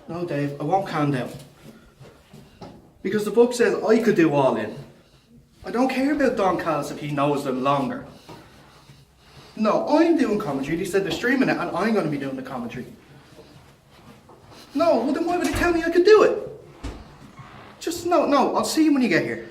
No, Dave, I won't calm down. Because the book says I could do All In. I don't care about Don Callis if he knows them longer. No, I'm doing commentary. They said they're streaming it and I'm going to be doing the commentary. No, well then why would they tell me I could do it? Just, no, I'll see you when you get here.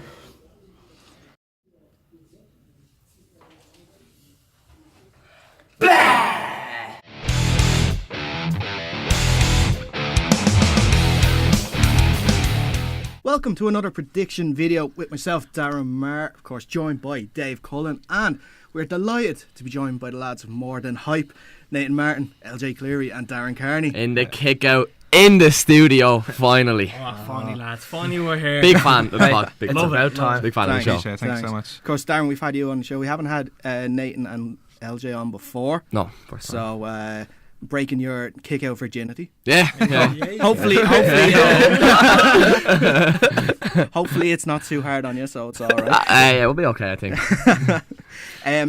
Welcome to another prediction video with myself, Darren Maher, of course joined by Dave Cullen, and we're delighted to be joined by the lads of More Than Hype, Nathan Martin, LJ Cleary and Darren Kearney. In the kick out in the studio, finally. Oh, funny lads, funny we're here. Big fan of the pod. It's about time. Big fan of the show. Thanks so much. Of course, Darren, we've had you on the show. We haven't had Nathan and LJ on before. No, first time. So, breaking your kick out virginity. Yeah. Hopefully, hopefully it's not too hard on you, so it's all right. Yeah, we'll be okay, I think.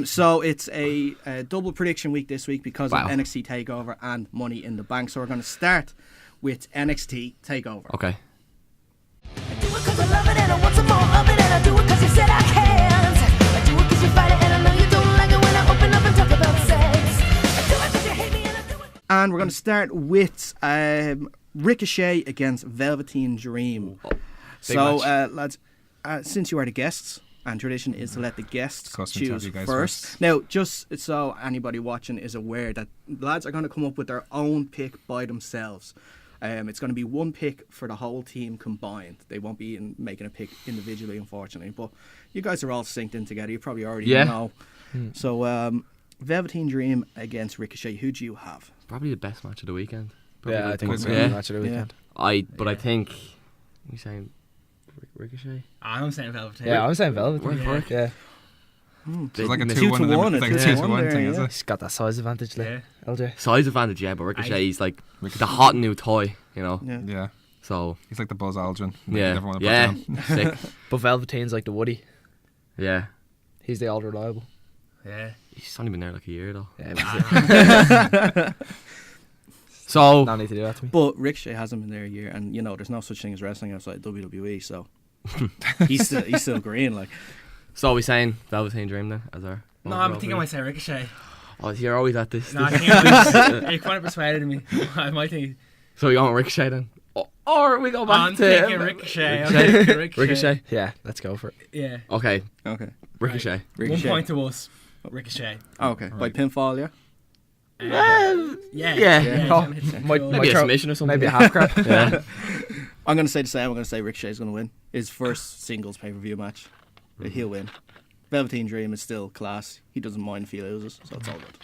So it's a double prediction week this week because Wow. of NXT Takeover and Money in the Bank. So we're going to start with NXT Takeover. Okay. I do it 'cause I love it and I want some more of it, and I do it 'cause you said I can't. I do it 'cause you fight it and I know you don't like it when I open up and talk about sex. I do it 'cause you hate me and I do it. And we're going to start with Ricochet against Velveteen Dream. So, lads, since you are the guests, and tradition is to let the guests choose you guys first. Now, just so anybody watching is aware that lads are going to come up with their own pick by themselves. It's going to be one pick for the whole team combined. They won't be making a pick individually, unfortunately. But you guys are all synced in together. You probably already know. So, Velveteen Dream against Ricochet. Who do you have? Probably the best match of the weekend. Yeah, I think it's the match of the weekend. But I think... Are you saying Ricochet? I'm saying Velveteen. Yeah, I'm saying Velvet. Yeah. It's like a 2-1, 2-1 it's 2-1 thing, is yeah. it? He's got that size advantage there. LJ. Size advantage, yeah, but Ricochet's like the hot new toy, you know? Yeah. Yeah. So... He's like the Buzz Aldrin. Yeah. Never want to put down. Sick. But Velveteen's like the Woody. Yeah. He's the old reliable. Yeah. He's only been there like a year, though. Yeah, So... no need to do that to me. But Ricochet hasn't been there a year, and you know there's no such thing as wrestling outside WWE, so he's still green. Like, So are we saying Velveteen Dream then as our... No, I think I might say Ricochet. Oh, you're always at this. No, I think you're quite persuaded me. I might think. So we go on Ricochet then? Or we go back I'm to... thinking Ricochet. I'm thinking Ricochet. Ricochet? Yeah, let's go for it. Yeah. Okay. Ricochet. 1 point to us. Ricochet. Okay, by pinfall, yeah. Yeah. Oh, Maybe a submission or something. Maybe a half crap. Yeah. I'm going to say the same. I'm going to say Ricochet's going to win his first singles pay-per-view match. He'll win. Velveteen Dream is still class. He doesn't mind if he loses, so it's all good.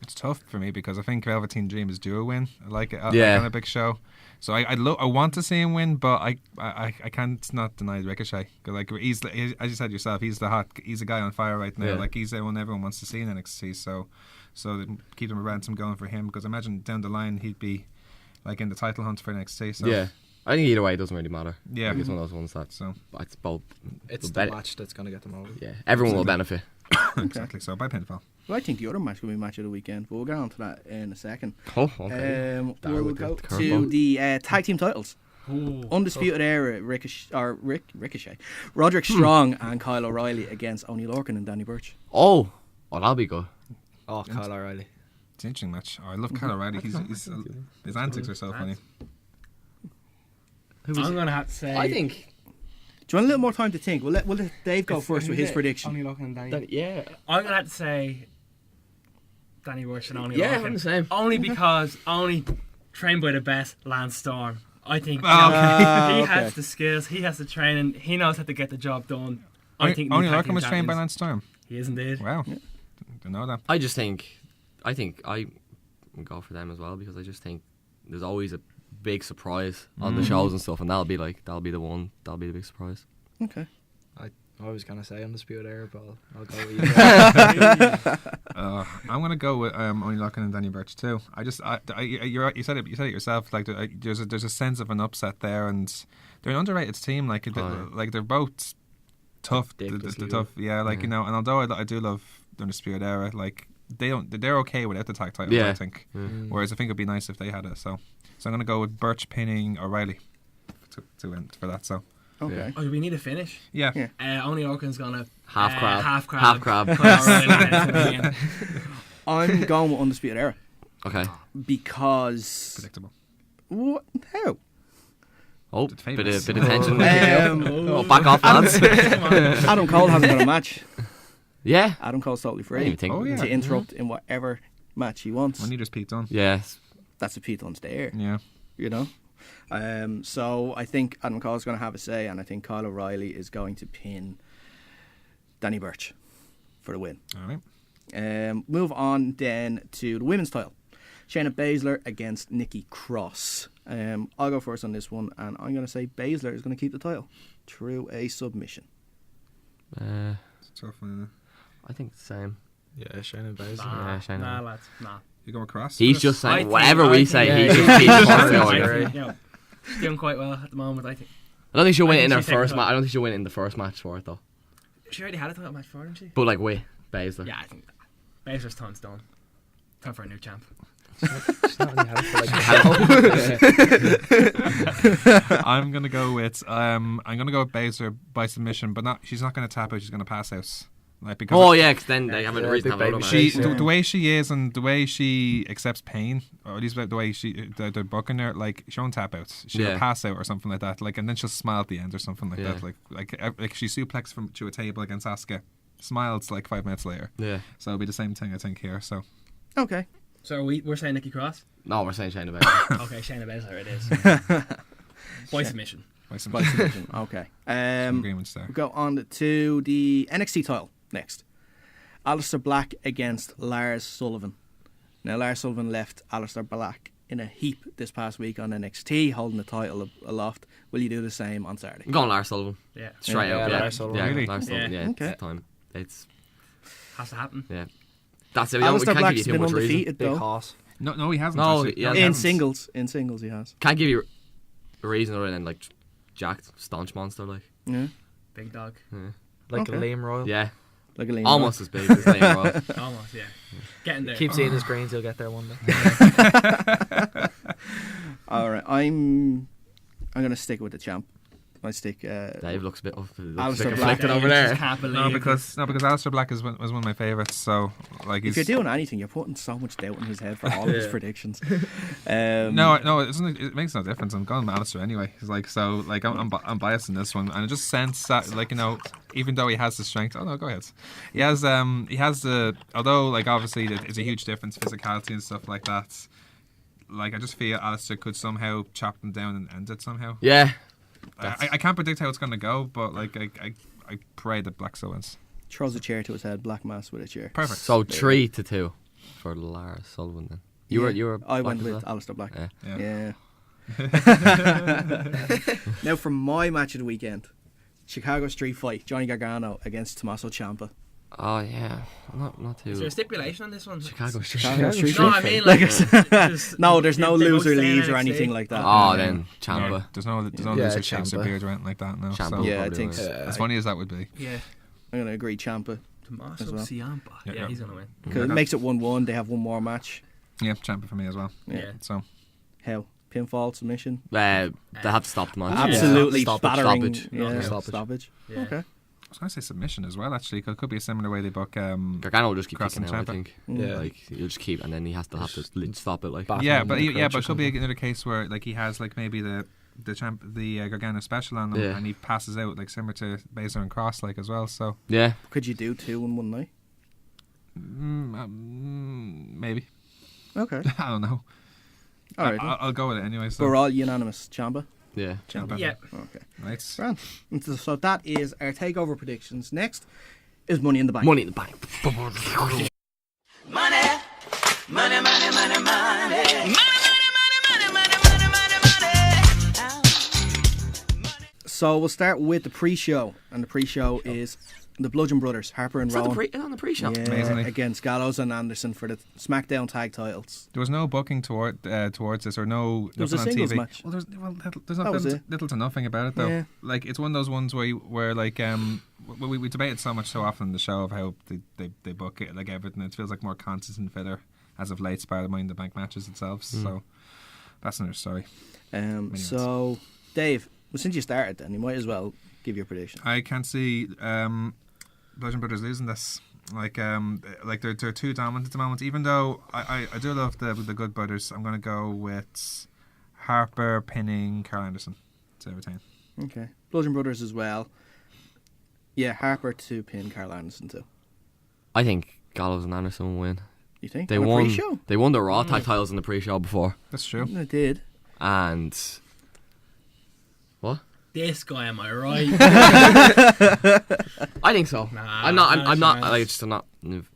It's tough for me because I think Velveteen Dream is due a win. I like it on a big show. So I want to see him win, but I can't not deny Ricochet. Like he's as you said yourself, he's a guy on fire right now. Yeah. Like he's the one everyone wants to see in NXT. So keep him around, some going for him because I imagine down the line he'd be like in the title hunt for NXT. So Yeah. I think either way it doesn't really matter. Yeah. Like, it's one of those ones that... So It's both... It's the the match that's going to get them over. Yeah. Everyone will benefit. exactly. So by pinfall. Well, I think the other match will be match of the weekend, but we'll get on to that in a second. Oh, okay. We'll with go the to curveball. the tag team titles. Ooh. Undisputed Era, Ricochet, Roderick Strong and Kyle O'Reilly against Oney Lorcan and Danny Burch. Oh, that'll be good. Oh, Kyle O'Reilly. It's an interesting match. Oh, I love Kyle O'Reilly. His antics are so funny. I'm going to have to say. I think... Do you want a little more time to think? We'll let Dave go first with his prediction. Only Lorcan and Danny. Yeah. I'm going to have to say Danny Burch and Oney Yeah, Lorcan. I'm the same. Only because trained by the best, Lance Storm. I think he okay. has the skills, he has the training, he knows how to get the job done. I think Oney new tag Lorcan team was trained by champions. Lance Storm. He is indeed. Wow. Didn't know that. I think I would go for them as well because I just think there's always a big surprise on the shows and stuff, and that'll be the big surprise. Okay. I was going to say Undisputed Era, but I'll go with you. I'm gonna go with Oney Lorcan and Danny Burch too. You said it yourself. Like there's a sense of an upset there, and they're an underrated team. Like they're both tough. They're tough. Yeah. Like you know, and although I do love the Undisputed Era, like they're okay without the tag titles. Yeah. I think. Whereas I think it'd be nice if they had it. So I'm gonna go with Birch pinning O'Reilly to win for that. So Okay. Oh, we need a finish. yeah. Only Orkin's gonna Half crab. half crab. Half crab. Put O'Reilly in. I'm going with Undisputed Era Okay. because Predictable. what? How? Oh, The bit famous. of tension. Oh, Back off, lads. Adam Cole hasn't got a match. Yeah. Adam Cole's totally I didn't free even think. Oh, yeah. to interrupt in whatever match he wants. When you just Pete Dunne. Yeah. That's the Pete Dunne's there, Yeah. you know. So I think Adam Cole's going to have a say, and I think Kyle O'Reilly is going to pin Danny Burch for the win. All right. Move on then to the women's title. Shayna Baszler against Nikki Cross. I'll go first on this one, and I'm going to say Baszler is going to keep the title through a submission. It's a tough one. Isn't it? I think the same. Yeah, Shayna Baszler. Yeah, Shayna. Nah, lads. Nah. You go across. He's just I saying think- whatever I we think- say. yeah, He's yeah. just being I going. think- She's doing quite well at the moment, I think. I don't think she'll I win think in her she's taking first the- match. I don't think she'll win in the first match for it though. She already had a title match for her, didn't she? But like with Baszler. Yeah, I think Baszler's time's done. Time for a new champ. She's not really had it for like I'm gonna go with Baszler by submission, but not. She's not gonna tap out. She's gonna pass out. Like because Oh yeah, because then they have a Yeah, reason to big have a baby match. she Yeah. the way she is and the way she accepts pain, or at least the way they're booking her, like she won't tap out. She'll Yeah. pass out or something like that. Like and then she'll smile at the end or something like Yeah. that. Like she suplexed to a table against Asuka, smiles like 5 minutes later. Yeah. So it'll be the same thing I think here. So Okay. So we're saying Nikki Cross? No, we're saying Shayna Baszler. Okay, Shayna Baszler it is. By submission. by some By submission. Okay. agreements there. We'll go on to the NXT title next. Aleister Black against Lars Sullivan. Now, Lars Sullivan left Aleister Black in a heap this past week on NXT, holding the title aloft. Will you do the same on Saturday? I'm going Lars Sullivan. Yeah. Straight Yeah, up. Yeah. Lars Sullivan. Yeah, Really? Lars Sullivan. Yeah. Yeah. Okay. It's time. It's Has to happen. yeah. That's it. We can't Aleister give Black's you too been much reason. undefeated, big though. horse. No, he hasn't. No, actually. he hasn't. In hasn't. singles. In singles, he has. Can't give you a reason other than like jacked, staunch monster. Like Yeah. Big dog. Like Okay. a Liam Royal. yeah, Like a lean almost as big as Liam Royal. Almost, yeah. Getting there. Keep seeing his greens, he'll get there one day. All right. I'm going to stick with the champ. I stick. Dave looks a bit off. Looks a Aleister bit Black. conflicted over I just there. can't believe No, because Aleister Black was one of my favourites. So like If he's you're doing anything, you're putting so much doubt in his head for all of his Yeah. predictions. No, it makes no difference. I'm going with Alistair anyway. It's like so, like I'm biased in this one, and I just sense that, like even though he has the strength. Oh no, go ahead. He has the. Although like obviously it's a huge difference, physicality and stuff like that. Like I just feel Alistair could somehow chop them down and end it somehow. Yeah, I can't predict how it's going to go, but like I pray that Black Soul wins. Throws a chair to his head, Black Mass with a chair. Perfect. so 3-2 for Lars Sullivan. Then you were. I Black went as with well? Aleister Black. Yeah. Yeah. Now for my match of the weekend, Chicago Street Fight, Johnny Gargano against Tommaso Ciampa. Oh yeah, not too. Is there a stipulation on this one? Chicago Street. Chicago Street No, Fight. I mean like No, there's no they both loser stay in leaves or NXT. anything like that. Oh, then Ciampa. No, there's no Yeah, loser shakes or Ciampa. beard or anything like that. No. Ciampa So, will Yeah, I probably think win. so. as funny as that would be. Yeah. I'm going to agree Ciampa. Tommaso As well. Ciampa. Yeah, Yeah, yeah. he's gonna win. Because it makes it 1-1. They have one more match. Yeah, champion for me as well. Yeah. So How? Pinfall, submission? They have to stop the match. Absolutely Stoppage. battering. Stoppage. Yeah, Stoppage. stoppage. Yeah. Okay. I was going to say submission as well. Actually, 'cause it could be a similar way they book. Gargano will just keep Cross kicking and out. I Ciampa. think. Yeah. Like he'll just keep, and then he has to stop it. Like Back Yeah, on but the crunch but or it could be something. another case where like he has like maybe the Gargano special on him Yeah. and he passes out like similar to Baszler and Cross like as well. So yeah, Could you do 2 in one night? maybe Okay. I don't know. All right. I'll go with it anyway. So we're So all unanimous. Ciampa? yeah. Ciampa. Yeah. Okay. Right. Grand. And so that is our takeover predictions. Next is Money in the Bank. Money in the Bank. Money, money, money, money, money. Money, money, money, money, money, money, money. So we'll start with the pre-show, and the pre-show is The Bludgeon Brothers, Harper and It's on Rowan. the pre-show. Yeah, Amazingly. against Gallows and Anderson for the SmackDown tag titles. There was no booking towards this, or no There was a nothing on singles TV. match. Well, there's That not was it. little to nothing about it though. Yeah. Like it's one of those ones where like we debated so much so often in the show of how they book it, like everything. It feels like more consistent filler as of late, part of Money in the Bank matches itself. So that's another story. So, Dave, well, since you started, then you might as well give your prediction. I can't see Bludgeon Brothers losing this. Like they're too dominant at the moment. Even though I do love the Good Brothers, I'm going to go with Harper pinning Carl Anderson to retain. Okay. Bludgeon Brothers as well. Yeah, Harper to pin Carl Anderson too. I think Gallows and Anderson will win. You think? They On a won. pre-show? They won the Raw tag titles in the pre-show before, That's true. They did. and what? This guy, am I right? I think so. Nah, I'm not. no I'm not. chance. I'm not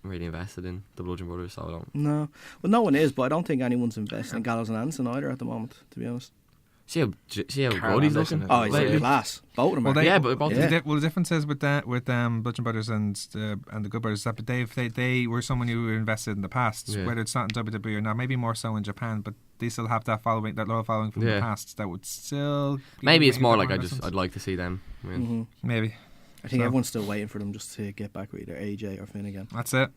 really invested in the Bludgeon Brothers, so I don't. No. Well, no one is, but I don't think anyone's investing in Gallows and Anderson either at the moment, to be honest. See how Carl good he's Anderson looking. is- Oh, he's Like, in class. Both of them Well, are. they- yeah, but both. Yeah. The difference is with Bludgeon Brothers and the Good Brothers is that they were someone who were invested in the past, Yeah. whether it's not in WWE or not. Maybe more so in Japan, but they still have that following, that loyal following from the Yeah. past. That would still Maybe it's give more them like investments. I'd like to see them win. hmm Maybe I think So- everyone's still waiting for them just to get back with either AJ or Finn again. that's it.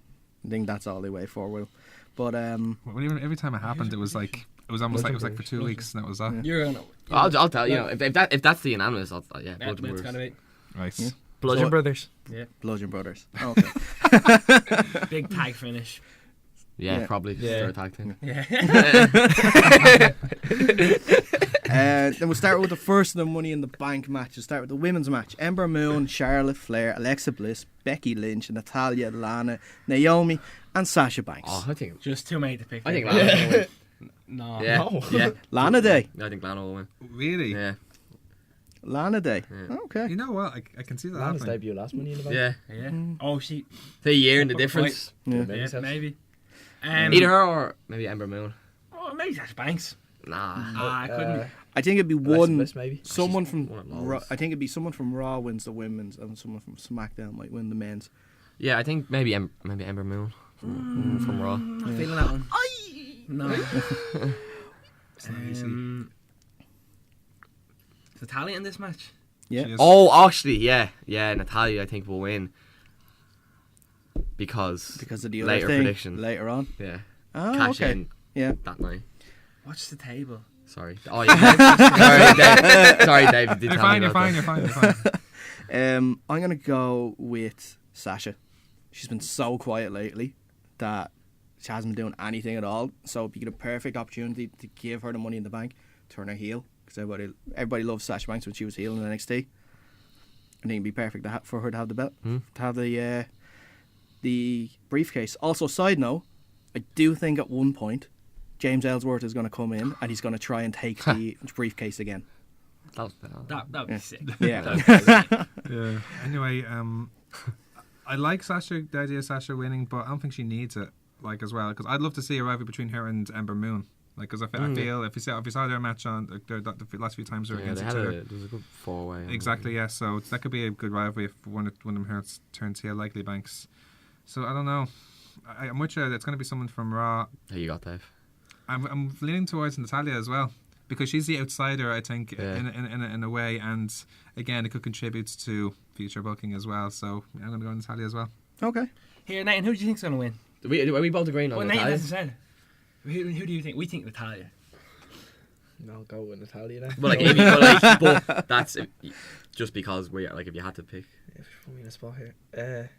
I think that's all they wait for, Will. But, Well, even every time it happened, it was like it was almost like it was like for 2 weeks, and that was that. Yeah. You're gonna. I'll tell you. If that's the unanimous, yeah, Yeah, Bludgeon it's gonna Brothers. be Right. Yeah. Bludgeon So- Brothers. Bludgeon Brothers. Okay. big tag finish. Yeah, Yeah. probably. Yeah. Third tag team. Yeah. Then we'll start with the first of the Money in the Bank matches. Start with the women's match. Ember Moon, Charlotte Flair, Alexa Bliss, Becky Lynch, Natalya, Lana, Naomi, and Sasha Banks. Oh, I think. Just too many to pick. I think there. Lana will win. No. Yeah, No. yeah. Lana Day. I think Lana will win. Really? Yeah, Lana Day. Yeah. Okay. You know what? I can see that Lana's happening. debut last Money in the Bank. yeah. Yeah. Mm. Oh, she. The year and the difference. Yeah. Maybe Yeah, so. maybe. Either her or maybe Ember Moon. Oh, maybe Sasha Banks. Nah. I couldn't. I think it'd be Alexa one. Bliss, maybe. Someone from one of Raw, those. I think it'd be someone from Raw wins the women's, and someone from SmackDown might win the men's. Yeah, I think maybe Ember Moon from Raw. I'm feeling that one. No. It's not easy. Is Natalia in this match? Yeah. She is- Oh, actually, yeah, Natalya I think will win because Because of the other later thing prediction. later on. Yeah, Oh, cash okay. in Yeah. that night. Watch the table. Sorry. Oh, yeah. Sorry, Dave. You did You're tell me fine. You're about fine. that. You're fine. You're fine. I'm gonna go with Sasha. She's been so quiet lately that she hasn't been doing anything at all. So it'd be the perfect opportunity to give her the Money in the Bank, turn her heel, because everybody loves Sasha Banks when she was heel in NXT. I think it'd be perfect for her to have the belt, to have the briefcase. Also, side note, I do think at one point James Ellsworth is going to come in and he's going to try and take the briefcase again. That'd be sick. Yeah. Yeah. Anyway, I like Sasha, the idea of Sasha winning, but I don't think she needs it. Like as well, because I'd love to see a rivalry between her and Ember Moon. Like, because I feel if you saw their match on the last few times they were Yeah, against they each had other. there was a good 4-way. Exactly, yeah. So that could be a good rivalry if one of them turns heel, likely Banks. So I don't know. I'm with you. It's going to be someone from Raw. Who you got, Dave? I'm leaning towards Natalya as well, because she's the outsider, I think, Yeah. in a way, and again, it could contribute to future booking as well. So I'm going to go with Natalya as well. Okay. Here, Nathan, who do you think's gonna win? Are we both agreeing on Well, Nathan Natalya? hasn't said. Who do you think? We think Natalia. No, I'll go with Natalia then. But but that's just because if you had to pick. If you put me in a spot here.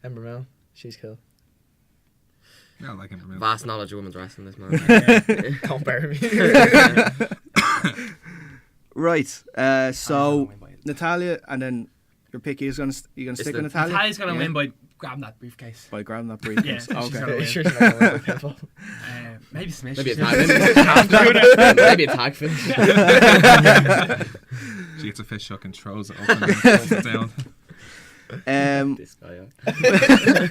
Ember Moon. She's cool. Yeah, I like Ember Moon. Vast knowledge of women's wrestling, this man. Don't bury me. Right. I'm So gonna win by- Natalia, and then your pick is gonna stick with the- Natalia. Natalia's gonna Yeah. win by grabbing that briefcase. By grabbing that briefcase. Yeah, she's Okay. gonna win. Sure, she's not gonna win by pinfall. Maybe Smith. Maybe a She's- tag. Maybe a tag finish. She gets a fish hook and throws it up and pulls it down. This guy, yeah.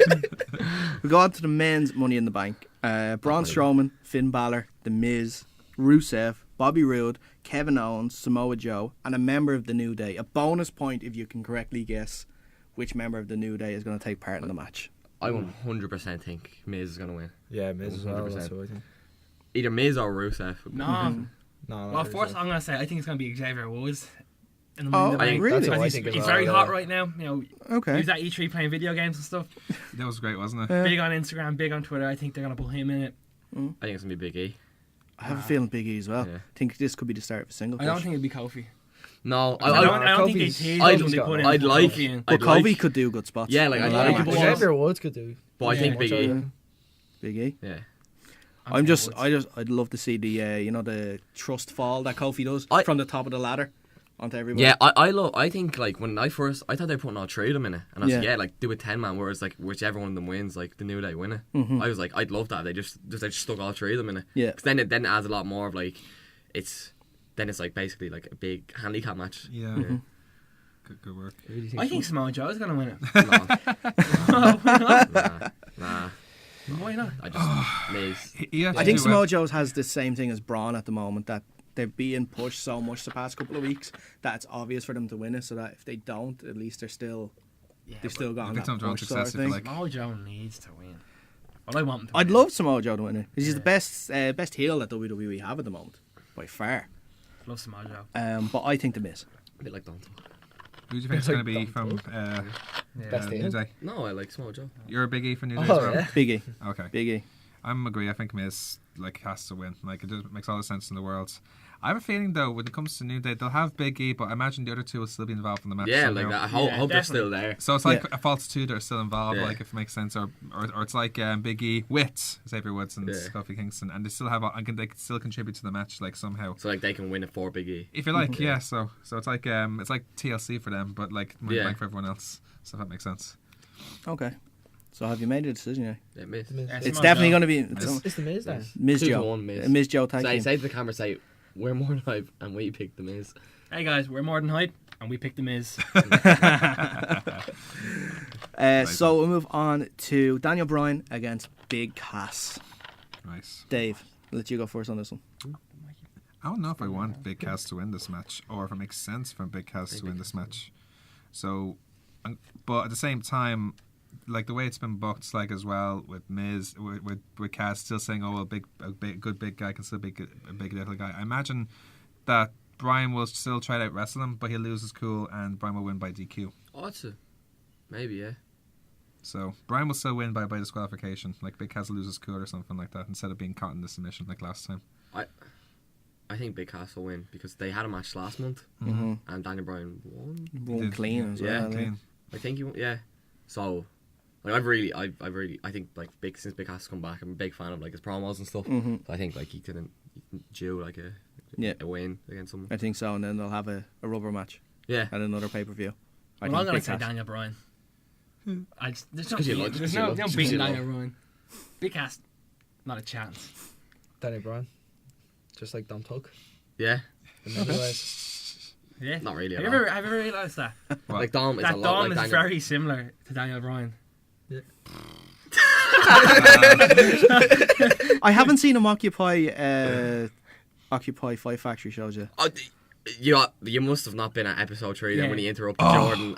We go on to the men's Money in the Bank. Braun Strowman, Finn Balor, The Miz, Rusev, Bobby Roode, Kevin Owens, Samoa Joe, and a member of the New Day. A bonus point if you can correctly guess which member of the New Day is going to take part in the match. I 100% think Miz is going to win. Yeah, Miz as well. 100%. That's what I think. Either Miz or Rusev. No. No, Well, first I'm gonna say I think it's gonna be Xavier Woods. In the Oh, main I think event. really? That's what I Because think as he's well, very yeah. hot right now. You know, Okay. he was at E3 playing video games and stuff. That was great, wasn't it? Big on Instagram, big on Twitter. I think they're gonna put him in it. I think it's going to be Big E. I have a feeling Big E as well. Yeah. I think this could be the start of a single I don't push. think it'd be Kofi. No, I don't think they Kofi's- teased I'd- when they put in I'd like- Kofi in. But I'd like- Kobe could do good spots. Yeah, like, in I'd a lot like of it, matches. Xavier Woods could do. But I Yeah. think Big Much E. better. Big E. Yeah. I'd love to see the the trust fall that Kofi does from the top of the ladder onto everybody. Yeah, I think like when I thought they were putting all three of them in it, and I was like, Yeah. yeah, like do a 10-man, whereas like whichever one of them wins, like the New Day win it. I was like, I'd love that. They just stuck all three of them in it. Yeah. Because then it adds a lot more of like, it's like basically like a big handicap match. Yeah. Good work. I think Samoa Joe's gonna win it. Nah. Why not? I just Miz. He actually I think did Samoa Joe's has the same thing as Braun at the moment, that they're being pushed so much the past couple of weeks that it's obvious for them to win it, so that if they don't, at least they're still they've still got I on think that Tom Jones push sort of success if thing. like Samoa Joe needs to win. Well, I want him to I'd win. love Samoa Joe to win it. He's the best heel that WWE have at the moment by far. Love Samoa Joe. But I think the Miz. A bit like Dante. who do you think is going to be from Best New heel? Day? No, I like Small Joe. You're a Big E for New Day Oh, as well. yeah. Big E. Okay. Big E. I'm agree. I think Miz like has to win. Like it just makes all the sense in the world. I have a feeling though when it comes to New Day, they'll have Big E, but I imagine the other two will still be involved in the match. Yeah, somehow. like that. I hope they're still definitely. there. So it's like Yeah. a false two that are still involved, Yeah. like if it makes sense, or it's like Big E with Xavier Woods and Yeah. Kofi Kingston, and they still have they can still contribute to the match like somehow. So like they can win it for Big E. If you like, yeah. So it's like TLC for them, but like Yeah. like for everyone else. So that makes sense. Okay. So have you made a decision yet? Yeah, Miz. Miz. Yeah, It's Samoa definitely Joe. going to be It's the Miz then. Miz 2 to Joe. 1 Miz. Miz Joe tag team. Say to the camera, say we're more than hype, and we pick the Miz. Hey guys, we're more than hype, and we picked the Miz. So we'll move on to Daniel Bryan against Big Cass. Nice. Dave, I'll let you go first on this one. I don't know if I want Big Cass to win this match, or if it makes sense for Big Cass to win this match. So, but at the same time, like the way it's been booked, like as well with Miz, with Cass still saying, "Oh, well, good big guy can still be a big little guy." I imagine that Bryan will still try to wrestle him, but he'll lose his cool, and Bryan will win by DQ. Oh, maybe, yeah. So Bryan will still win by disqualification, like Big Cass will lose his cool or something like that, instead of being caught in the submission like last time. I think Big Cass will win because they had a match last month, Mhm. and Daniel Bryan won. Won clean as well. Clean. I think yeah. So, like I think like since Big Cass has come back, I'm a big fan of like his promos and stuff. Mhm. So I think like he can do like a win against someone. I think so, and then they'll have a rubber match Yeah. at another pay-per-view. Well, I'm going to say Daniel Bryan. There's no 'cause you like- there's just 'cause you no love- just 'cause beating you love. Daniel Bryan. Big Cass, not a chance. Danny Bryan. Just like Dom Tug. Yeah. In many ways. Yeah. Not really Have at you all. ever realised that? What? Like Dom is That a lot Dom like is Daniel. very similar to Daniel Bryan. I haven't seen him occupy Fight Factory shows yet. Oh, you must have not been at episode 3 then Yeah. when he interrupted Jordan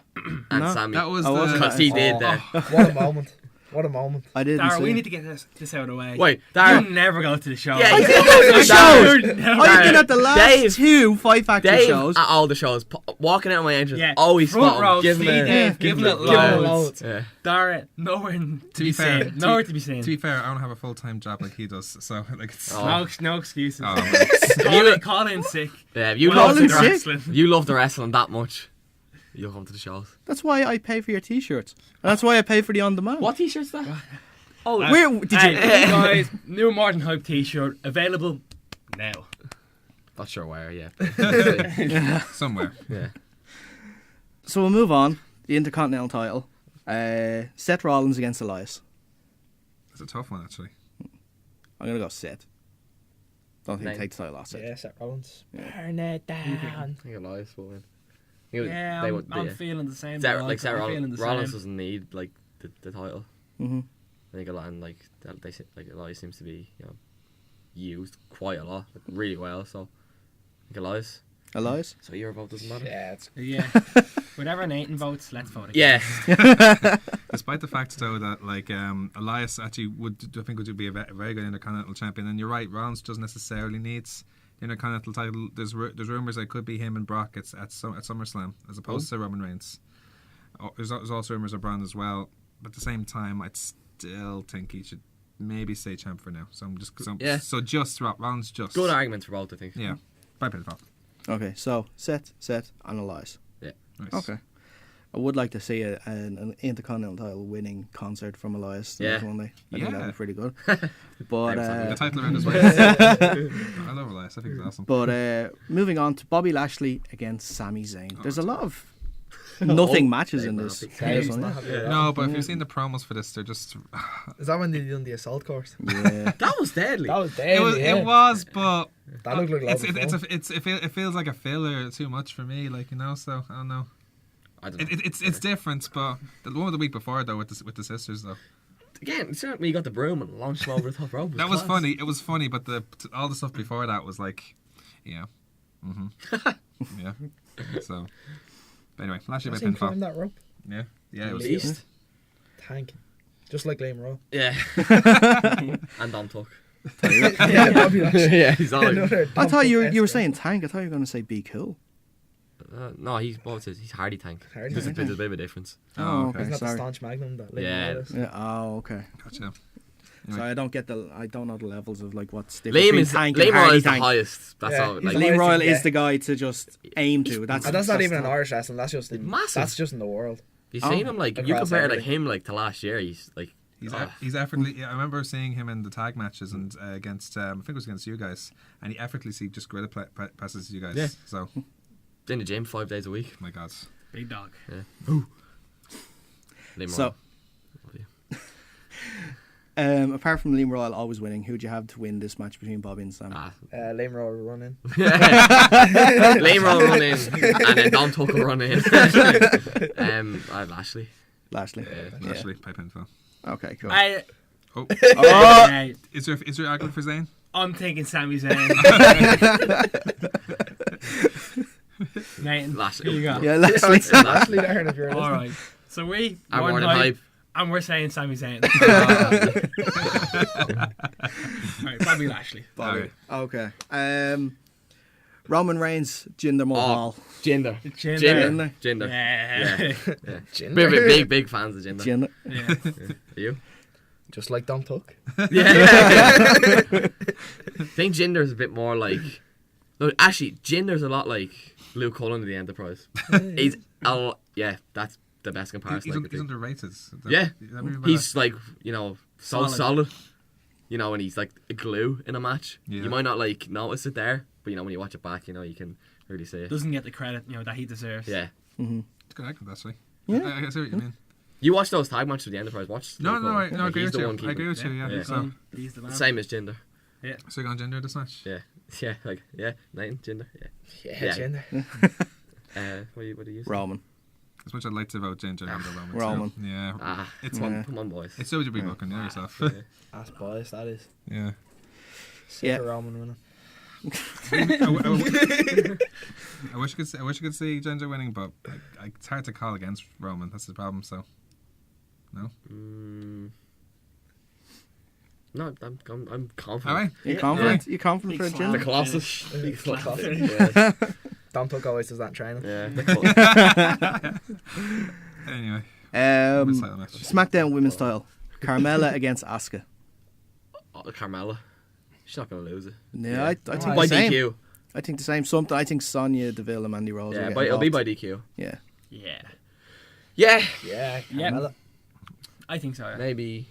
and No, Sammy. That was I wasn't because at- he did Oh, that. What a moment. What a moment. I didn't Darren, see we it. need to get this out of the way. Wait, You Darren. never go to the show. Yeah, I you did did go to the Darren. shows. Darren. I've been at the last Dave. 2 Fight Factory Dave shows. at all the shows, walking out my entrance, Yeah. always Front spot row, him, give him see a, Dave, give him it Give him a loads. load. yeah. Darren, nowhere to be fair, seen. Nowhere to be seen. To be fair, I don't have a full-time job like he does, so like it's. Oh. No excuses. Oh, Colin sick. Yeah, if you Well, love Colin's the sick. wrestling. you love the wrestling that much, you'll come to the shows. That's why I pay for your T-shirts. And that's why I pay for the on-demand. What t-shirts that? Oh, Where did you? Hey, guys, new Martin Hype t-shirt available now. not sure where. Yeah, somewhere. yeah. So we'll move on. The Intercontinental title. Seth Rollins against Elias. It's a tough one actually. I'm gonna go Seth. Don't think he Name. takes the title off Seth. Yeah, Seth Rollins. Burn it down. I think Elias will win. Yeah, I'm feeling the same. Sarah, though. like Sarah I'm feeling the Rollins same. doesn't need like the title. Mm-hmm. I think a lot, and like they like Elias seems to be used quite a lot, like, really well. So I think Elias. Elias? So your vote doesn't matter. Yeah, it's Yeah. Whatever Nathan votes, let's vote again. Yeah. Despite the fact though that like Elias actually would be a very good Intercontinental champion, and you're right, Rollins doesn't necessarily needs the Intercontinental title. There's rumors that it could be him and Brock at SummerSlam as opposed to Roman Reigns. There's also rumors of Braun as well, but at the same time, I'd still think he should maybe stay champ for now. So I'm just Rollins just Good arguments for both, I think. yeah by pinfall. Okay, so Seth, and Elias. Yeah. Nice. Okay. I would like to see an Intercontinental title winning concert from Elias Yeah. one day. I think Yeah. that would be pretty good. But The title round as well. I love Elias. I think it's awesome. but moving on to Bobby Lashley against Sami Zayn. There's a lot of nothing matches in this. Dave's one, not yeah? happy with that. No, but if you've seen the promos for this, they're just. Is that when they done the assault course? Yeah. That was deadly. That was dead. It was, but That looked like a lot of fun. it feels like a filler too much for me, like, you know. So I don't know. I don't know. It's different, but the one with the week before though with the sisters though, Again, it's not when you got the broom and launched him over the top rope. that was class. funny. It was funny, but all the stuff before that was like, yeah, yeah. So, but anyway, Lashley by I've seen climb pinfall. that rope. Yeah, it At was. least. Tank. Just like Liam Rowe. Yeah. And Dom Tuck. Yeah, Bobby Lashley. Yeah, he's all like, Another I thought you were Dom saying Tank. I thought you were going to say Be Cool. no, he's Hardy Tank. Hardy There's a Tank. bit of a difference. Oh, Isn't okay. that the Sorry. staunch magnum that Liam Yeah. Rowe is? Yeah. Oh, okay. Gotcha. So I don't know the levels of like what's different Liam between is Tank and Liam Royal Hardy is the Tank. highest. That's Yeah, all. he's Like, the Liam highest Royal you can is get. the guy to just aim to. And that's not even in top. Irish wrestling. That's just in Massive. That's just in the world. you seen him like you Across compare like everything. him like to last year. He's like He's effortlessly. I remember seeing him in the tag matches and against. I think it was against you guys, and he effortlessly just gorilla passes you guys. Yeah. So, in the gym 5 days a week. my God. Big dog. Liam So, Royal. apart from Liam Royal always winning, who'd you have to win this match between Bobby and Sam? Liam Rowe will run in. Liam Royal run in, and then Dom Tuck will run in. I have Lashley. Lashley. Yeah. Lashley by pinfall. Okay, cool. Oh, Oh, is there argument for Zayn? I'm thinking Sami Zayn. Nathan, Lashley. here you go. Yeah, Lashley. Lashley Darren, if you're All listening. right. So we I'm won more than hype, hype. and we're saying Sami Zayn. All right, Bobby Lashley. Bobby. Okay. Roman Reigns, Jinder Mahal. Jinder. Jinder. Jinder. Yeah. Yeah. Jinder. Big fans of Jinder. Jinder. Yeah. Are you? Just like Dom Tuck. Yeah. I think Jinder's a bit more like. No, actually, Jinder's a lot like Luke Cullen of the Enterprise. He's that's the best comparison. I could He's think. underrated. Yeah, That he's like so Solid. solid. And he's like a glue in a match. Yeah. You might not like notice it there, but when you watch it back, you can really see it. Doesn't get the credit that he deserves. Yeah. It's good argument, actually. Yeah. I see what you mean. You watch those tag matches with the Enterprise. Watch. No, Luke Cullen. I agree He's with the you. one I agree keeping- with you, yeah. Yeah. So He's the man. Same as Jinder. you're going to gender this match? Yeah. Nathan Jinder. Yeah. Yeah, Yeah. Jinder. What do you? say? Roman. As much as I'd like to vote Ginger and Roman. Roman. too. Yeah. It's Come on, boys. It's WWE booking, yeah, yourself. Yeah. That's biased, that is. Yeah. Sick Yeah. of Roman winning. I wish I could see Ginger winning, but it's hard to call against Roman. That's the problem. So, no. No, I'm confident. All right. You confident? You confident for a Big Jinder? The Colossus. Big slap. Yeah. Dom Tuck always does that in training. Yeah. The Anyway, Um, title match. SmackDown Women's title. Carmella against Asuka. Carmella. She's not gonna lose it. Yeah, I think By the same. DQ. I think the same. I think Sonya Deville and Mandy Rose. Yeah, will but get it'll be involved. by DQ. Yeah. Yeah. Yeah. Yeah, Yep. Carmella. I think so. Yeah. Maybe.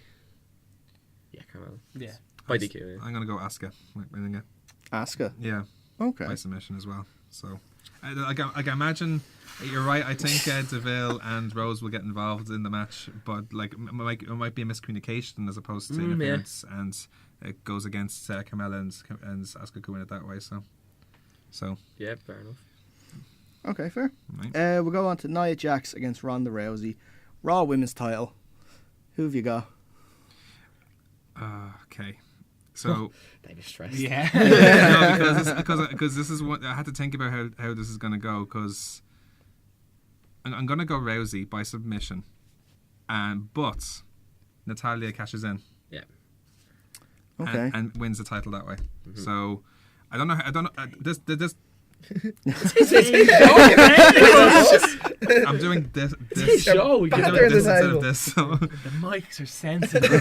Yeah, Carmella. Yeah. By DQ. Yeah. I'm gonna go Asuka. Winning it. Asuka. Yeah, Okay. by submission as well. So, I imagine you're right. I think Deville and Rose will get involved in the match, but it might be a miscommunication as opposed to interference, and it goes against Carmella and Asuka could win it that way. So Yeah, fair enough. Okay, fair. right. We'll go on to Nia Jax against Ronda Rousey. Raw Women's title. Who have you got? Okay. So They'd be stressed. Yeah. no, because this is what I had to think about how this is going to go. Because I'm going to go Rousey by submission, but Natalia cashes in. Yeah. Okay. And wins the title that way. So I don't know. This. I'm doing this. Show. I'm Batter doing the this instead table. of this. So. The mics are sensitive.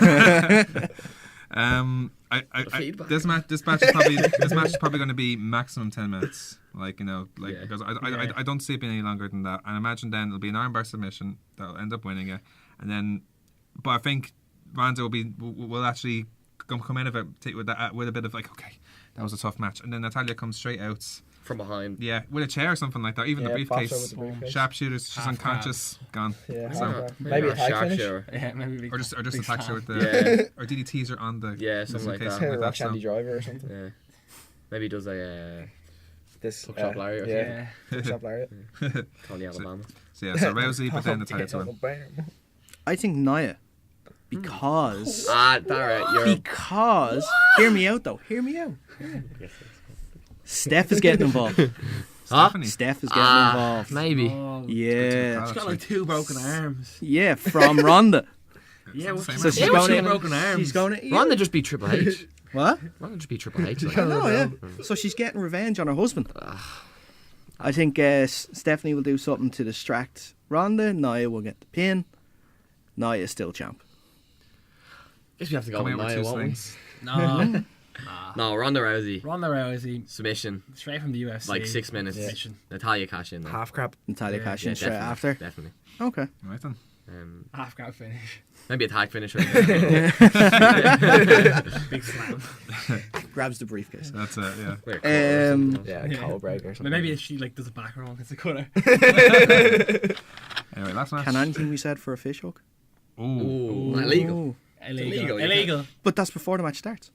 Feedback. This match is probably going to be maximum 10 minutes. Because I don't see it being any longer than that. And imagine then it'll be an armbar submission that'll end up winning it, and then, but I think Ronda will actually come out of it with a bit of like, okay, that was a tough match, and then Natalia comes straight out From behind. with a chair or something like that, even the Yeah, pops her briefcase, with the briefcase. sharpshooters, she's Half unconscious, gone. Yeah, So- maybe a tag finish. Yeah, maybe or just attacks her with the Yeah. or DDTs her on the Something like case, that. Rock so. Shandy Driver or something. Yeah. Maybe he does a This Hook shot Larry or yeah, Yeah. Hook shot Larry. Tony Alabama. So Rousey, but then Natalia to win. I think Nia, because Daragh, hear me out though. Hear me out. Steph is getting involved. Stephanie. Steph is getting involved. Maybe. Oh, Yeah. she's got like 2 broken arms. Yeah, from Ronda. Yeah, well, Same So as- she's yeah, going she's in. broken arms. She's going in. Ronda just beat Triple H. What? Ronda just beat Triple H. Like. I know, yeah. So she's getting revenge on her husband. I think Stephanie will do something to distract Ronda. Nia will get the pin. Nia is still champ. Guess we have to go Coming with out with Nia, two won't we? slings. No. No, Ronda Rousey. Ronda Rousey, Submission. straight from the UFC. Like 6 minutes. Submission. Natalia cash in. Half crap. Natalia Yeah, cash in straight definitely, after. Definitely. Okay. Right then. Half crowd finish. Maybe a tag finisher. Big slam. Grabs the briefcase. That's it. Yeah. Yeah, a cowl break or something. Maybe if she like does a back roll against the cutter. Anyway, last match. Can anything be said for a fish hook? Ooh. Ooh, illegal. Ooh. Illegal. illegal, you Illegal. But that's before the match starts.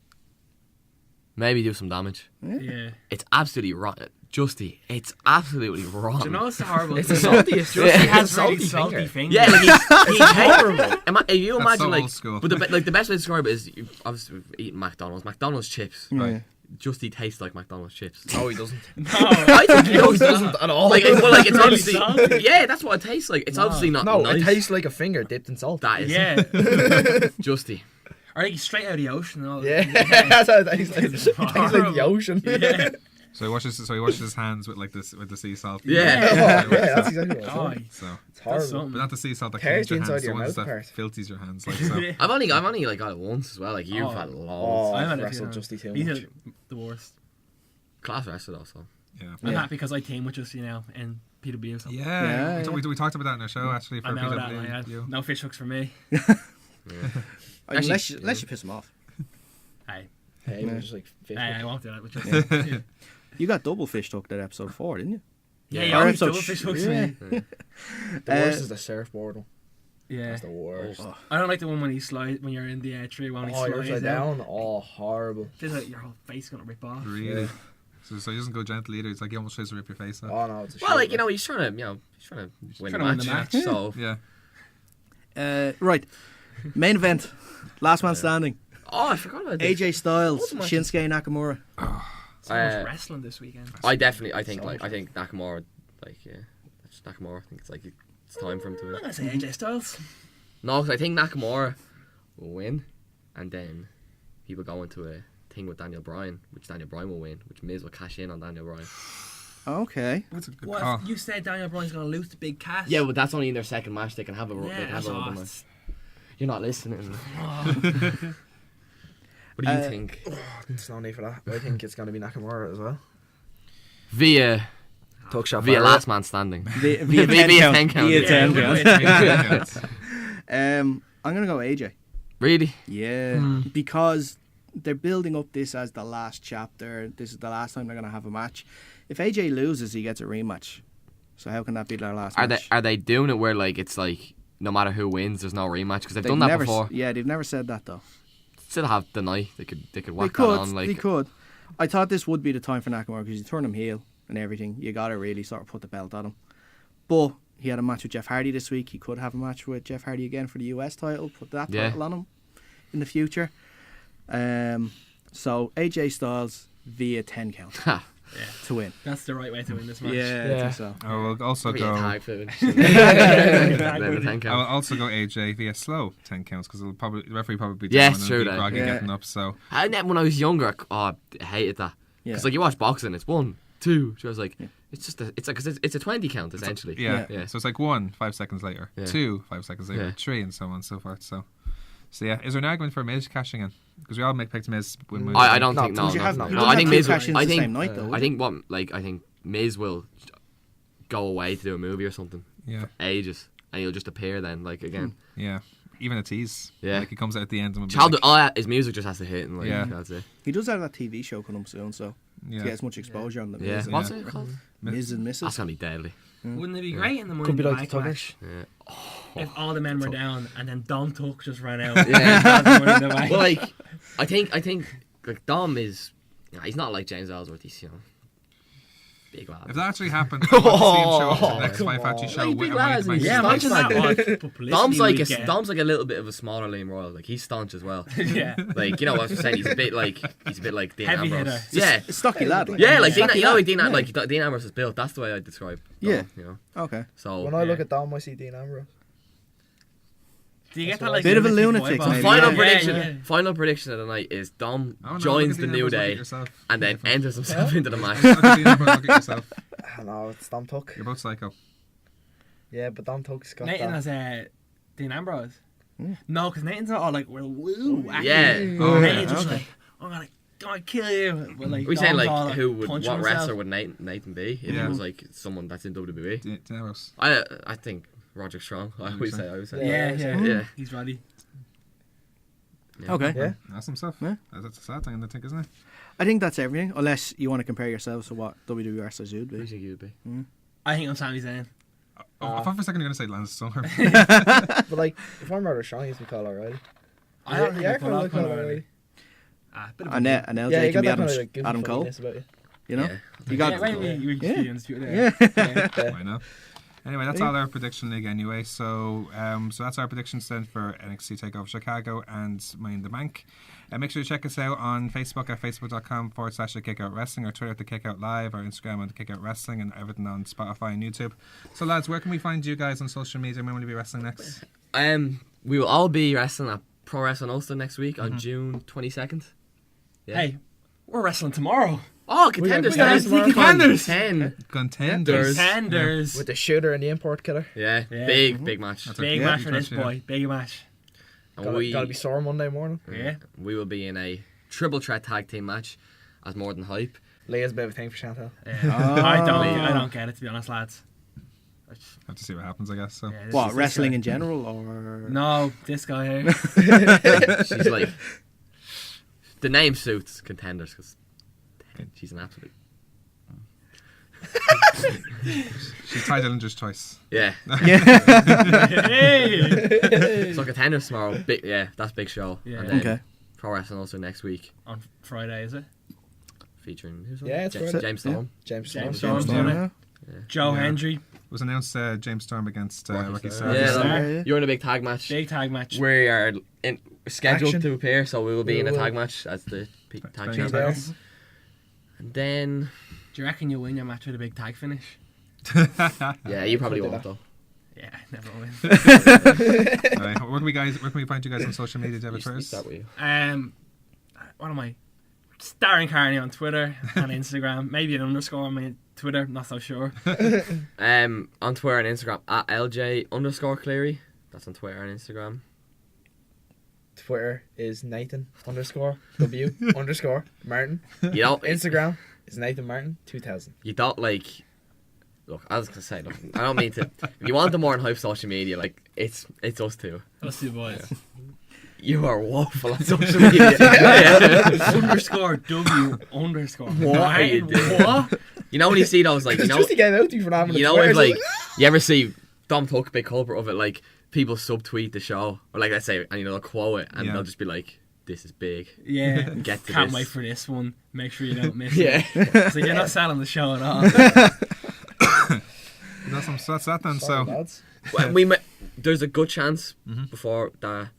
Maybe do some damage. Yeah. It's absolutely wrong. Justy, it's absolutely wrong. Do you know what's the horrible? It's the saltiest. Just he has Salty really salty finger. fingers. Yeah, like he's horrible. If you That's imagine so like, old school. but the best way to describe it is obviously eating McDonald's chips. Yeah. Justy tastes like McDonald's chips. No, he doesn't. No. I think he No, he does. doesn't at all. Like, it's Really obviously salty. yeah, that's what it tastes like. It's No. obviously not No, nice. it tastes like a finger dipped in salt. That is Yeah. Justy. Or like straight out of the ocean. And all. Yeah, that's how it tastes like. It tastes like the ocean. Yeah. So he washes his hands with the sea salt. Yeah. Oh, yeah, that's exactly what Oh, it's So, It's that's horrible. something. but not the sea salt that Tears cleans your the inside hands. of your The ones mouth that part. filters your hands. Like so. I've only like got it once as well. Like you've Oh. had Oh, loads. I've had it wrestled too. Justy too He's much. the worst. Class wrestler also. Yeah. I'm Yeah. happy because I team with Justy now in PW. So Yeah. Yeah, We talked about that in our show actually for I know that. PW. Like, no fish hooks for me. Unless you piss him off. Hey, Hey, we're just like fish. I won't do that with Justy. You got double fish hooked at episode 4, didn't you? Yeah, Or you always episode double fish hooks yeah. me. The worst is the surfboard one. Yeah. That's the worst. Oh. I don't like the one when when you're in the tree when he Oh, you're slides upside out. down. Oh, horrible. Feels like your whole face is gonna rip off. Really. Yeah. So he doesn't go gentle either. It's like he almost tries to rip your face off. Oh no, it's a Well, shit, like man. he's trying to win trying to the win match. the match. So Yeah. Right. Main event. Last man standing. I forgot about this. AJ Styles, What's the match? Shinsuke Nakamura. So much Uh, wrestling this weekend. I think Nakamura, it's Nakamura. I think it's like it's time for him to I'm win. gonna say AJ Styles. No, because I think Nakamura will win, and then he will go into a thing with Daniel Bryan, which Daniel Bryan will win, which Miz will cash in on Daniel Bryan. Okay. That's a good What call. if you said Daniel Bryan's gonna lose the big cash? Yeah, but that's only in their second match. They can have a Yeah, they can have that's a rubber all. match. You're not listening. Oh, What do you think? There's no need for that. But I think it's going to be Nakamura as well. Via Talk shop. last man standing. Via Via 10 count. Via Yeah, 10 we're count. going I'm going to go AJ. Really? Yeah. Because they're building up this as the last chapter. This is the last time they're going to have a match. If AJ loses, he gets a rematch. So how can that be their last match? Are they doing it where like it's like no matter who wins, there's no rematch? Because they've done that never, before. Yeah, they've never said that though. Still have the night. They could They whack that could. on like They could. I thought this would be the time for Nakamura because you turn him heel and everything. You got to really sort of put the belt on him. But he had a match with Jeff Hardy this week. He could have a match with Jeff Hardy again for the US title. Put that Yeah. title on him in the future. So AJ Styles via 10 count Ha. to win. That's the right way to win this match. Yeah, I Yeah. think so. I will also Probably a go. tag finish. Then the 10 I will count. also go AJ via slow 10 counts because the referee probably be Yeah, down it's and true be that. groggy Yeah. getting up. So When I was younger, I hated that. Yeah. Because like you watch boxing, it's 1, 2. So I was like, it's just it's like 'cause it's a 20 count essentially. yeah. Yeah. So it's like 1, 5 seconds later, Yeah. 2, 5 seconds later, Yeah. 3, and so on and so forth. So yeah, is there an argument for Miz cashing in? Because we all picked Miz. When Miz I don't No, think because no. you have no. You No, don't I have think two Miz. cash-ins I the think same night, though, would I you? think I think Miz will go away to do a movie or something Yeah, ages, and he'll just appear then like again. yeah. Even a tease. Yeah. Like he comes out at the end and will be Child, like, his music just has to hit and like Yeah. that's it. He does have that TV show coming up soon, so to yeah. get as much exposure on the Yeah. Miz What's and it called? Miz and That's Mrs. gonna be deadly. Wouldn't it be great in the Money Could be in the like the Bank Tuggers. match Yeah. if all the men were down and then Dom Tuck just ran out? Yeah. That's the Money in the Bank. Well, like I think like Dom is. He's not like James Ellsworth. He's big lad. If that actually happened, I want to see him show up to the next come Five on. Factory show Like, with big a lads, mic. he's yeah, staunch imagine as that. that. What publicity Dom's like we'd get. Dom's like a little bit of a smaller Liam Royal. Like he's staunch as well. Yeah. Like you know what I'm saying? He's a bit like Dean Heavy Ambrose. hitter. Yeah. It's stocky lad. Like. Yeah, like Stocky Dean, you know, lad. Dean, Yeah. like Dean Ambrose is built. That's the way I describe. Dom, Yeah. you know. Okay. So When I look at Dom, I see Dean Ambrose. Do you get That's that like Bit of a lunatic lunatic, vibe maybe. off it? final Yeah, prediction. Yeah. Final prediction of the night is Dom Oh, no, joins look the at Dean New Ambrose, look at Day yourself. and then enters himself into the match. Look at Dean Ambrose, look at yourself. I know, it's Dom Tuck. You're both psycho. Yeah, but Dom Tuck's got Nathan that. has Dean Ambrose. Hmm. No, because Nathan's not all like, well, woo. Yeah. Oh, Nathan's okay. just like, I'm gonna kill you. But like, We saying Dom's like all, who would punching what himself. wrestler would Nathan be if Yeah. he was like someone that's in WWE? Dean Ambrose. I think Roderick Strong. I always say. Yeah, Yeah, yeah, yeah. He's ready. Yeah. Okay. Yeah. Awesome stuff. Yeah. That's a sad thing, I think, isn't it? I think that's everything, unless you want to compare yourselves to what WWE wrestlers would Who do you be. think you would be? I think I'm Sami Zayn. I thought for a second you were going to say Lance Storm. But like, if I'm rather strong, he's me call already. I don't think yeah, I put off Conor Conor already. Bit of a And LJ Yeah, you can got be that Adam, kind of like goofy Adam Cole, funniness about you. you know? Yeah. You got yeah, maybe we Yeah. could be undisputed there. Yeah. Why not? Anyway, that's all our prediction league anyway. So so that's our predictions then for NXT TakeOver Chicago and Money in the Bank. Make sure to check us out on Facebook at facebook.com/The Kickout Wrestling, or Twitter at The Kickout Live, or Instagram at The Kickout Wrestling, and everything on Spotify and YouTube. So lads, where can we find you guys on social media? When will you be wrestling next? We will all be wrestling at Pro Wrestling Ulster next week on June 22nd. Yeah. Hey, we're wrestling tomorrow. Oh, contenders! we got ten. contenders. 10. Contenders. Contenders. With the shooter and the import killer. Yeah, Yeah. big match. That's a Big Yeah. match for Big this match, boy. Big match. And Gotta be sore Monday morning. Yeah. we will be in a triple threat tag team match as more than hype. Leah's a bit of a thing for Chantal. I don't get it, to be honest, lads. Have to see what happens, I guess. So Yeah, this What, is- wrestling this in general, or...? guy. No, this guy here. She's like the name suits contenders because she's an absolute she's Ty Dillinger's choice. yeah. Hey! So contenders tomorrow, big that's big show. Yeah. And then Okay. Pro Wrestling also next week On Friday, is it? featuring who's on? Yeah, it's Friday. James Storm. James James Storm. Storm. Yeah. Joe Yeah. Hendry. It was announced James Storm against Rocky Yeah, Star. Yes, no, sir. you're in a big tag match. Big tag match. We are scheduled Action. to appear, so we will be We in a will. tag match as the tag Defending champ. there. titles. And then Do you reckon you'll win your match with a big tag finish? yeah, you probably Could do won't that. though. Yeah, never win. Alright, where can we find you guys on social media? Do you have a You Twitter? start with you. What am I? It's Darren Kearney on Twitter and Instagram. Maybe an underscore on my Twitter. Not so sure. On Twitter and Instagram at LJ_Cleary. That's on Twitter and Instagram. Twitter is Nathan_W_Martin. You don't Instagram is Nathan Martin 2000. you don't like. Look, I was gonna say, look, I don't mean to. If you want the more than hype social media, like it's us two. Let's do boys. You are woeful on social media. Underscore W underscore. What are you doing? What? You know when you see those like It's just to get out to you for having you a know Twitter, if like isn't you ever see Dom Tuck, big culprit of it, like people subtweet the show or like let's say and you know they'll quote it and Yeah. they'll just be like, "This is big." Yeah. Get to Can't this. wait for this one. Make sure you don't miss Yeah. it. So you're not selling the show at all. So that's that then. Sorry, So lads. Well, there's a good chance before that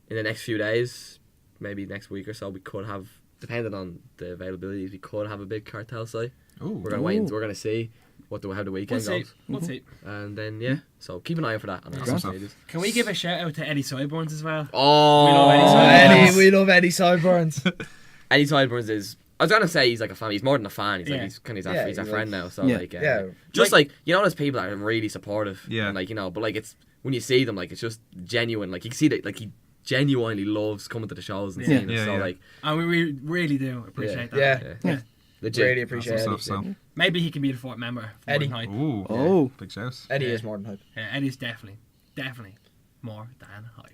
in the next few days maybe next week or so, we could have, depending on the availabilities, we could have a big cartel site. Ooh. We're gonna wait. We're gonna see how the weekend goes. We'll see. And then so keep an eye out for that on our Awesome social stuff. medias. Can we give a shout out to Eddie Sideburns as well? Oh, We love Eddie Sideburns. We love Eddie Sideburns. Eddie Sideburns is. I was gonna say he's like a fan. He's more than a fan. He's Yeah. like he's kind of Yeah, he's a he's friend like- now. So Yeah. like Yeah. just like there's people that are really supportive. Yeah. And, like but like it's when you see them, like it's just genuine. Like you can see that like he genuinely loves coming to the shows and Yeah. seeing it. Yeah, so yeah. like And we really do appreciate that. Yeah. yeah. Legit. Really appreciate Awesome Eddie. stuff, so. Maybe he can be the fourth member. For Eddie. More than Hype. Ooh. Oh. Big shout. Eddie Yeah. is more than hype. Yeah, Eddie's definitely more than Hype.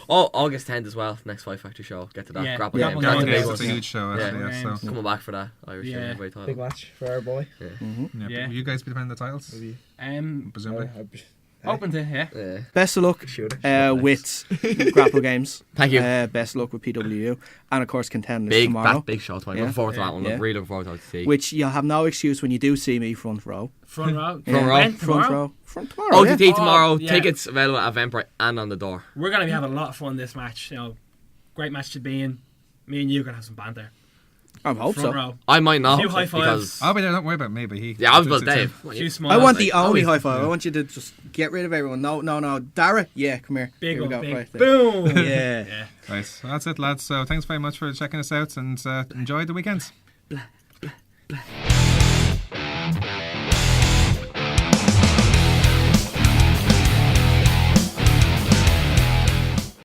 Oh, August 10th as well. Next Fight Factory show. Get to that. Yeah. Grapple Yeah, game. Grapple That's a Games. big It's one. a huge show, Yeah. actually. Yeah, Grapple so. Coming back for that Irish Yeah. heavyweight title. Big match for our boy. Yeah. Yeah. Will you guys be defending the titles? Presumably. Open to Yeah. Best of luck Shooter. with Grapple Games. Thank you. Best of luck with PWU. And of course, Contenders Big, tomorrow. that big show tomorrow. Yeah. Looking forward to that one. Yeah. Really looking forward to see. Which you'll have no excuse when you do see me front row. front row. Front row. When? Front Tomorrow? row. Front tomorrow. OTT yeah. tomorrow. Oh, yeah. Tickets available at Eventbrite and on the door. We're gonna be having a lot of fun this match. Great match to be in. Me and you are gonna have some banter. I hope Front so. row. I might not. Few high because fives. I'll be there. Don't worry about me. But he. yeah, I was does about it Dave. too. Few smiles. I want like, the only high five. I want you to just get rid of everyone. No. Daragh, yeah, come here. big Here we one, go. big. Right there. Boom. Yeah. Yeah. Nice. Well, that's it, lads. So thanks very much for checking us out and enjoy the weekend.